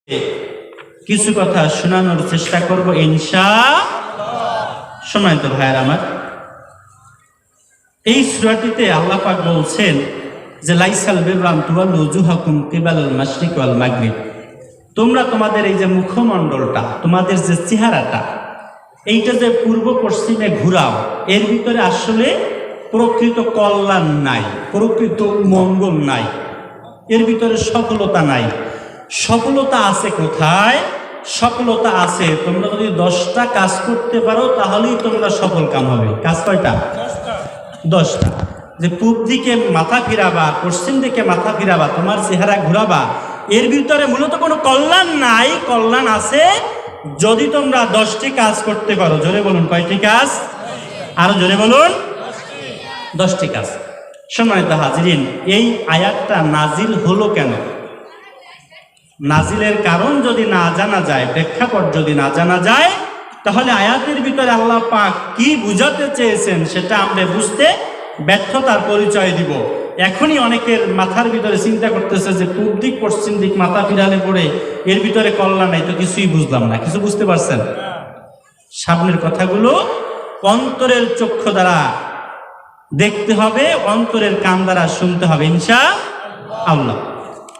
কিছু কথা শোনানোর চেষ্টা করব ইনশাআল্লাহ। সম্মানিত ভাইয়েরা আমার, এই সূরাটিতে আল্লাহ পাক বলছেন যে লাইসাল বিররা আন তুওয়াল্লু উজুহাকুম কিবালাল মাশরিক ওয়াল মাগরিব, তোমরা তোমাদের এই যে মুখমণ্ডলটা, তোমাদের যে চেহারাটা, এইটা যে পূর্ব পশ্চিমে ঘুরাও, এর ভিতরে আসলে প্রকৃত কল্যাণ নাই, প্রকৃত মঙ্গল নাই, এর ভিতরে সফলতা নাই। সফলতা আছে কোথায়? সফলতা আছে তোমরা যদি 10টা কাজ করতে পারো তাহলেই তোমরা সফল কাম হবে। কাজ কয়টা? 10টা। যে পূব দিকে মাথা ফিরাবা, পশ্চিম দিকে মাথা ফিরাবা, তোমার চেহারা ঘুরাবা, এর ভিতরে মূলত কোনো কল্যাণ নাই। কল্যাণ আছে যদি তোমরা 10টি কাজ করতে পারো। জোরে বলুন, কয়টি কাজ? আরো জোরে বলুন। 10টি কাজ। সম্মানিত হাজিরিন, এই আয়াতটা নাজিল হলো কেন? নাজিলের কারণ যদি না জানা যায়, প্রেক্ষাপট যদি না জানা যায়, তাহলে আয়াতের ভিতরে আল্লাহ পাক কি বুঝাতে চেয়েছেন সেটা আমরা বুঝতে ব্যর্থতার পরিচয় দিব। এখনই অনেকের মাথার ভিতরে চিন্তা করতেছে যে পূব দিক পশ্চিম দিক মাথা ফিরালে পড়ে এর ভিতরে কল্যাণ নাই, তো কিছুই বুঝলাম না। কিছু বুঝতে পারছেন? সামনের কথাগুলো অন্তরের চক্ষু দ্বারা দেখতে হবে, অন্তরের কান দ্বারা শুনতে হবে ইনশাআল্লাহ।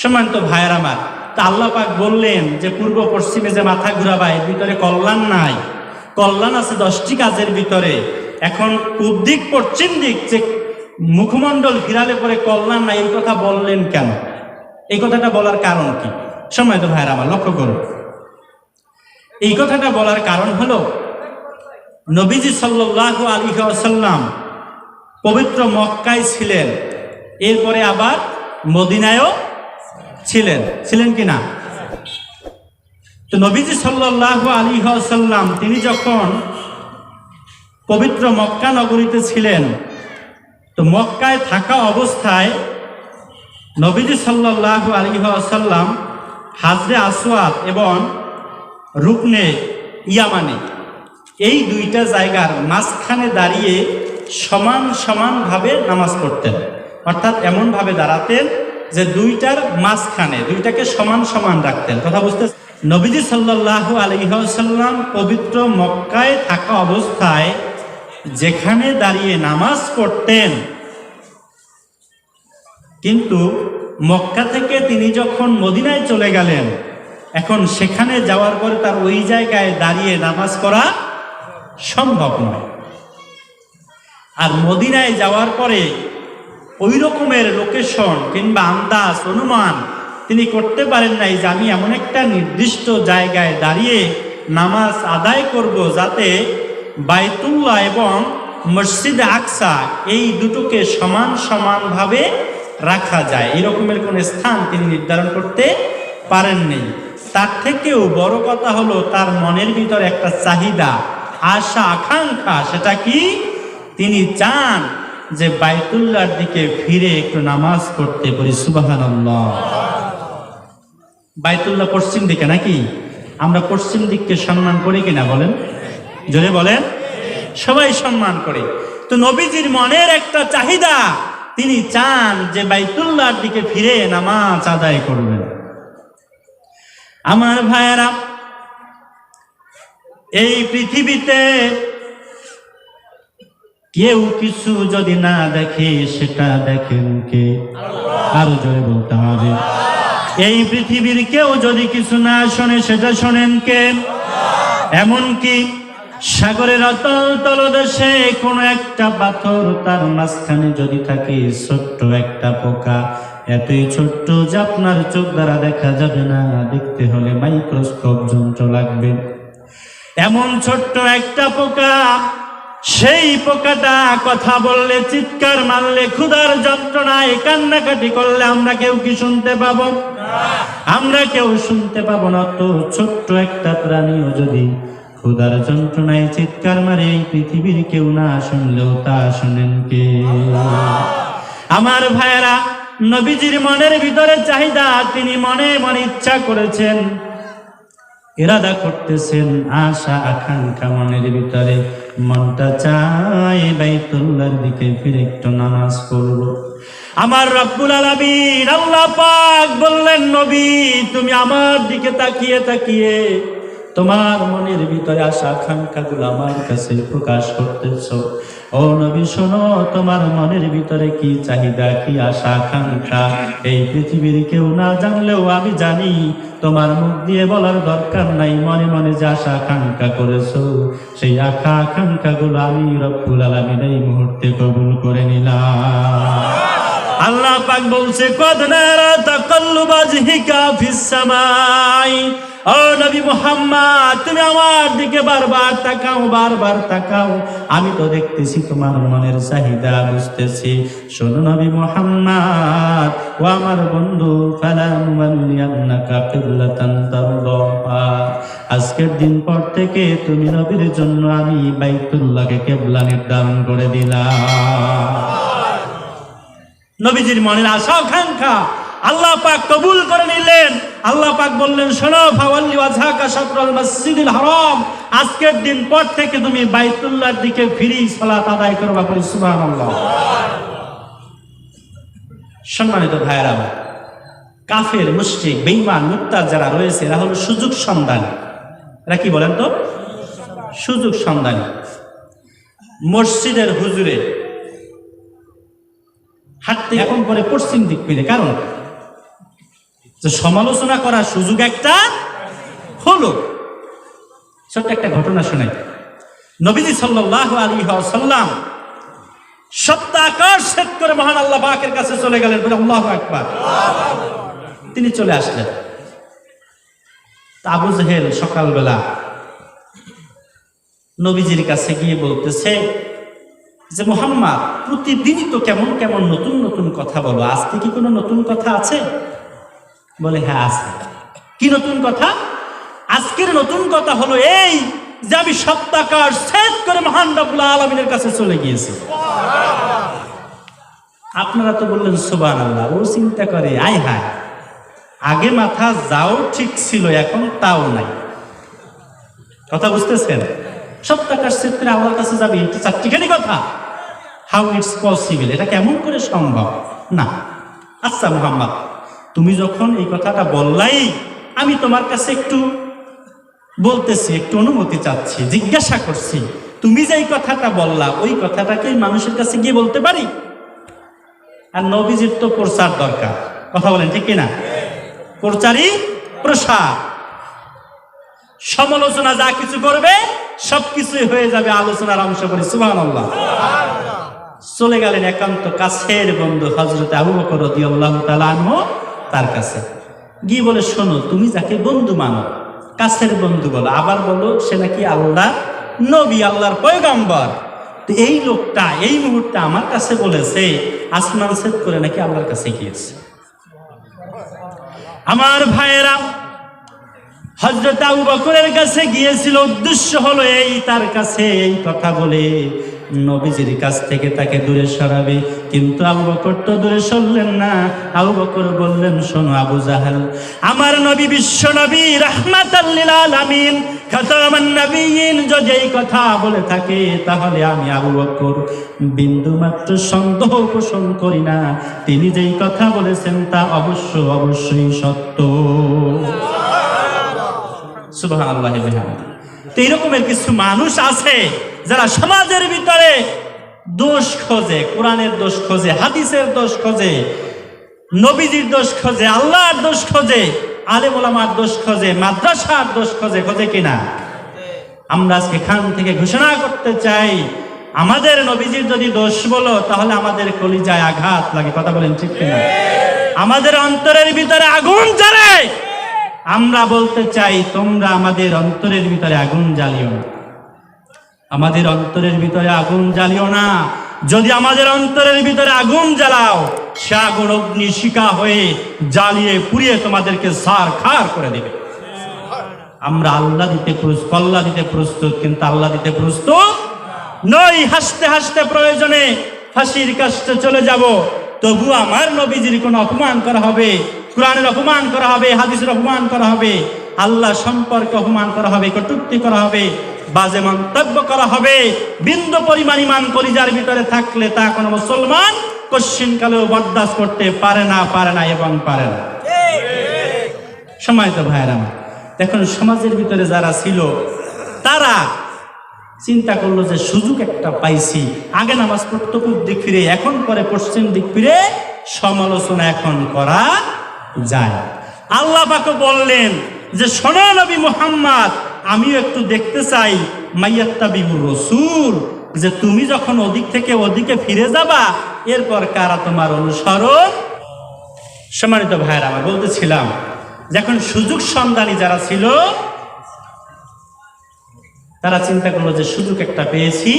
সম্মানিত ভাইয়ের আমার, তা আল্লাহ পাক বললেন যে পূর্ব পশ্চিমে যে মাথা ঘুরাবা, এর ভিতরে কল্যাণ নাই। কল্যাণ আছে 10টি কাজের ভিতরে। এখন পূব দিক পশ্চিম দিক যে মুখমণ্ডল ফিরালে পরে কল্যাণ নাই, এই কথা বললেন কেন? এই কথাটা বলার কারণ কি? সম্মানিত ভাইয়ের আমার, লক্ষ্য করুন। এই কথাটা বলার কারণ হলো নবীজি সাল্লাল্লাহু আলাইহি ওয়াসাল্লাম পবিত্র মক্কায় ছিলেন, এরপরে আবার মদিনায়ও ছিলেন কিনা? তো নবীজি সাল্লাল্লাহু আলাইহি ওয়াসাল্লাম তিনি যখন পবিত্র মক্কা নগরীতে ছিলেন, তো মক্কায় থাকা অবস্থায় নবীজি সাল্লাল্লাহু আলাইহি ওয়াসাল্লাম হাজরে আসওয়াদ এবং রুকনে ইয়ামানি, এই দুইটা জায়গার মাঝখানে দাঁড়িয়ে সমান সমানভাবে নামাজ পড়তেন। অর্থাৎ এমনভাবে দাঁড়াতেন যে দুইটার মাঝখানে, দুইটাকে সমান সমান রাখতেন। কথা বুঝতে? নবীজি সাল্লাল্লাহু আলাইহি ওয়াসাল্লাম পবিত্র মক্কায় থাকা অবস্থায় যেখানে দাঁড়িয়ে নামাজ পড়তেন, কিন্তু মক্কা থেকে তিনি যখন মদিনায় চলে গেলেন, এখন সেখানে যাওয়ার পরে তার ওই জায়গায় দাঁড়িয়ে নামাজ পড়া সম্ভব নয়। আর মদিনায় যাওয়ার পরে ওই রকমের লোকেশন কিংবা আন্দাজ অনুমান তিনি করতে পারেন নাই যে আমি এমন একটা নির্দিষ্ট জায়গায় দাঁড়িয়ে নামাজ আদায় করব যাতে বাইতুল্লাহ এবং মসজিদে আকসা এই দুটোকে সমান সমানভাবে রাখা যায়, এই রকমের কোন স্থান তিনি নির্ধারণ করতে পারেননি। তার থেকেও বড় কথা হলো তার মনের ভিতরে একটা চাহিদা, আশা, আকাঙ্ক্ষা। সেটা কি? তিনি চান যে বাইতুল্লাহর দিকে ফিরে একটু নামাজ পড়তে পারি। সুবহানাল্লাহ। বাইতুল্লাহ পশ্চিম দিকে নাকি? আমরা পশ্চিম দিককে সম্মান করি কিনা বলেন? জোরে বলেন। সবাই সম্মান করে। তো নবীজির মনের একটা চাহিদা, তিনি চান যে বাইতুল্লাহর দিকে ফিরে নামাজ আদায় করবেন। আমার ভাইয়েরা, এই পৃথিবীতে কেউ কিছু যদি না দেখে সেটা দেখেন কে? আরো জোরে বলতে হবে। এই পৃথিবীর কেউ যদি কিছু না শোনে সেটা শোনেন কে? এমনকি সাগরের অতল তলদেশে কোনো একটা পাথর, তার মাঝখানে যদি থাকে ছোট্ট একটা পোকা, এতই ছোট্ট যে আপনার চোখ দ্বারা দেখা যাবে না, দেখতে হলে মাইক্রোস্কোপ যন্ত্র লাগবে। এমন ছোট্ট একটা পোকা, সেই পোকাটা কথা বললে, চিৎকার মারলে, ক্ষুধার যন্ত্রণায় কান্নাকাটি করলে আমরা কেউ কি শুনতে পাবো? আমরা কেউ শুনতে পাবো না। তো ছোট্ট একটা প্রাণীও যদি ক্ষুধার যন্ত্রণায় চিৎকার মারে, এই পৃথিবীর কেউ না শুনলেও তা শুনেন কে? আমার ভাইয়েরা, নবীজির মনের ভিতরে চাহিদা, তিনি মনে মনে ইচ্ছা করেছেন, ইরাদা করতেছেন, আশা আকাঙ্ক্ষা মনের ভিতরে, মনটা চায় বাইতুল্লাহর দিকে ফিরে একটু নামাজ পড়ব। আমার রব্বুল আলামিন আল্লাহ পাক বললেন, নবী তুমি আমার দিকে তাকিয়ে তাকিয়ে তোমার মনের ভিতরে আশা আকাঙ্ক্ষাগুলো আমার কাছে প্রকাশ করতেছো। ও নবী শোনো, তোমার মনের ভিতরে কি চাহিদা, কি আশা আকাঙ্ক্ষা এই পৃথিবীর কেউ না জানলেও আমি জানি। তোমার মুখ দিয়ে বলার দরকার নাই, মনে মনে যে আশা আকাঙ্ক্ষা করেছো সেই আশা আকাঙ্ক্ষাগুলো আমি রব্বুল আলামিন এই মুহূর্তে কবুল করে নিলাম। আল্লাহ পাক বলছে, কদ নারা তাকাল্লুবা ওয়াজহিকা ফিস সামাই। ও নবী মুহাম্মদ তুমি আমার দিকে বারবার তাকাও, বারবার তাকাও, আমি তো দেখতেছি তোমার মনের চাহিদা, বুঝতেছি। শোনো নবী মুহাম্মদ, ও আমার বন্ধু, ফালা নুওয়াল্লিয়ান্নাকা কিবলাতান তারদাহা, আজকের দিন পর থেকে তুমি নবীর জন্য আমি বাইতুল্লাহকে কিবলা নির্ধারণ করে দিলাম। নবীজির মনের আশা আকাঙ্ক্ষা আল্লাহ পাক কবুল করে নিলেন। আল্লাহ পাক বললেন, শোনো, ফাওয়াল্লি ওয়াজহাকা শাতরাল মসজিদিল হারাম, আজকের দিন পর থেকে তুমি বাইতুল্লাহর দিকে ফিরে সালাত আদায় করবা। বলি সুবহানাল্লাহ। সম্মানিত ভাইয়েরা, কাফের, মুশরিক, বেঈমান, মুরতাদ যারা রয়েছে এরা হলো সুযোগ সন্ধানী। এরা কি বলেন তো? সুযোগ সন্ধানী। মসজিদের হুজুরে হাঁটতে এখন পরে পশ্চিম দিক ফিরে, কারণ সমালোচনা করার সুযোগ একটা হলো। ছোট্ট একটা ঘটনা শোনাই। নবীজি সাল্লাল্লাহু আলাইহি ওয়াসাল্লাম সপ্ত আকাশ ছেদ করে মহান আল্লাহ পাকের কাছে চলে গেলেন। বলে আল্লাহু আকবার। তিনি চলে আসলেন। আবু জেহেল সকালবেলা নবীজির কাছে গিয়ে বলতেছে যে, মুহাম্মদ প্রতিদিনই তো কেমন কেমন নতুন নতুন কথা বলো, আজকে কি কোনো নতুন কথা আছে? বলে হ্যাঁ আছে। কি নতুন কথা? আজকের নতুন কথা হলো এই যে আমি সপ্তাকার ছেদ করে মহান রব্বুল আলামিনের কাছে চলে গিয়েছি। আপনারা তো বললেন সুবহানাল্লাহ। ও চিন্তা করে, আয় হায়, আগে মাথা যাও ঠিক ছিল, এখন তাও নাই। কথা বুঝতেছেন? সপ্তাকার ছেদ করে আল্লাহর কাছে যাবে, এটা চারটিখানি কথা। How it's possible? এটা কেমন করে সম্ভব? না। আচ্ছা মুহাম্মদ, তুমি যখন এই কথাটা বললাই, আমি তোমার কাছে একটু বলতেছি, একটু অনুমতি চাচ্ছি, জিজ্ঞাসা করছি, তুমি যে এই কথাটা বললা ওই কথাটাকে মানুষের কাছে গিয়ে বলতে পারি? আর নবীজির তো প্রচার দরকার। কথা বলেন ঠিক কিনা? প্রচারই প্রসার। সমালোচনা যা কিছু করবে সবকিছুই হয়ে যাবে আলোচনার অংশ করে। সুবহানাল্লাহ। চলে গেলেন একান্ত কাছের বন্ধু হযরত আবু বকর রাদিয়াল্লাহু তাআলা আনহু তার কাছে গিয়ে বলে, শোনো, তুমি যাকে বন্ধু মানো, কাছের বন্ধু বলো, আবার বলো সে নাকি আল্লাহ নবী, আল্লাহর পয়গম্বর, তো এই লোকটা এই মুহূর্তে আমার কাছে বলেছে আসমান ছেদ করে নাকি আল্লাহর কাছে গিয়েছে। আমার ভাইয়েরা, হযরত আবু বকরের কাছে গিয়েছিল, উদ্দেশ্য হলো এই, তার কাছে এই কথা বলে নবীজির কাছ থেকে তাকে দূরে সরাবে। কিন্তু আবু বকর তো দূরে সরলেন না। আবু বকর বললেন, শোনো আবু জাহেল, আমার নবী, বিশ্ব নবী, রাহমাতাল লিল আলামিন, খাতামান নবিয়্যিন যদি এই কথা বলে থাকে, তাহলে আমি আবু বকর বিন্দু মাত্র সন্দেহ পোষণ করি না, তিনি যেই কথা বলেছেন তা অবশ্যই সত্য। সুবহানাল্লাহ। তো এরকমের কিছু মানুষ আছে যারা সমাজের ভিতরে দোষ খোঁজে, কোরআনের দোষ খোঁজে, হাদিসের দোষ খোঁজে, নবীজির দোষ খোঁজে, আল্লাহর দোষ খোঁজে, আলেম ওলামার দোষ খোঁজে, মাদ্রাসার দোষ খোঁজে। খোঁজে কিনা? আমরা আজকে এখান থেকে ঘোষণা করতে চাই, আমাদের নবীজির যদি দোষ বলো তাহলে আমাদের কলিজায় আঘাত লাগে। কথা বলেন ঠিক কিনা? আমাদের অন্তরের ভিতরে আগুন জ্বলে। আমরা বলতে চাই, তোমরা আমাদের অন্তরের ভিতরে আগুন জ্বালিও না, আমাদের অন্তরের ভিতরে আগুন জ্বালিও না। যদি আমাদের অন্তরের ভিতরে আগুন জ্বালাও, সে আগুন অগ্নিশিখা হয়ে জ্বালিয়ে পুড়িয়ে তোমাদেরকে ছারখার করে দেবে। আমরা আল্লাহ দিতে প্রস্তুত, কিন্তু আল্লাহ দিতে প্রস্তুত নই। হাসতে হাসতে প্রয়োজনে ফাঁসির কাছে চলে যাব, তবু আমার নবীজির কোনো অপমান করা হবে, কোরআনের অপমান করা হবে, হাদিসের অপমান করা হবে, আল্লাহ সম্পর্কে অপমান করা হবে, কটূক্তি করা হবে, বাজে মন্তব্য করা হবে, বিন্দু পরিমাণ ইমান কলিজার ভিতরে থাকলে তা কোনো মুসলমান কশ্চিনকালেও বরদাস্ত করতে পারে না এবং পারে না। সম্মানিত ভাইয়েরা আমার, দেখুন সমাজের ভিতরে যারা ছিল তারা চিন্তা করলো যে সুযোগ একটা পাইছি, আগে নামাজ পড়তো পূব দিক ফিরে, এখন পরে পশ্চিম দিক ফিরে, সমালোচনা এখন করা যায়। আল্লাহ পাক বললেন যে শোনো নবী মুহাম্মদ, আমিও একটু দেখতে চাই মাইয়াত্তাবিউর রাসূল, যে তুমি যখন ওদিক থেকে ওদিকে ফিরে যাবা এরপর কারা তোমার অনুসরণ। সম্মানিত ভাইয়েরা আমার, বলতেছিলাম যখন সুযোগ সন্ধানী যারা ছিল তারা চিন্তা করলো যে সুযোগ একটা পেয়েছি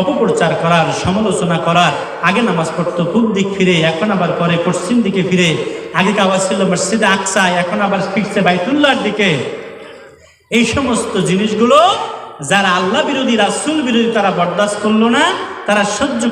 অপপ্রচার করার, সমালোচনা করার। আগে নামাজ পড়তো পূব দিক ফিরে, এখন আবার পরে পশ্চিম দিকে ফিরে। আগে কাবা ছিল মসজিদে আকসা, এখন আবার ফিরছে বাইতুল্লাহর দিকে। এই সমস্ত জিনিসগুলো যারা আল্লাহ বিরোধী, রাসূল বিরোধী, তারা বরদাস্ত করলো না, তারা সহ্য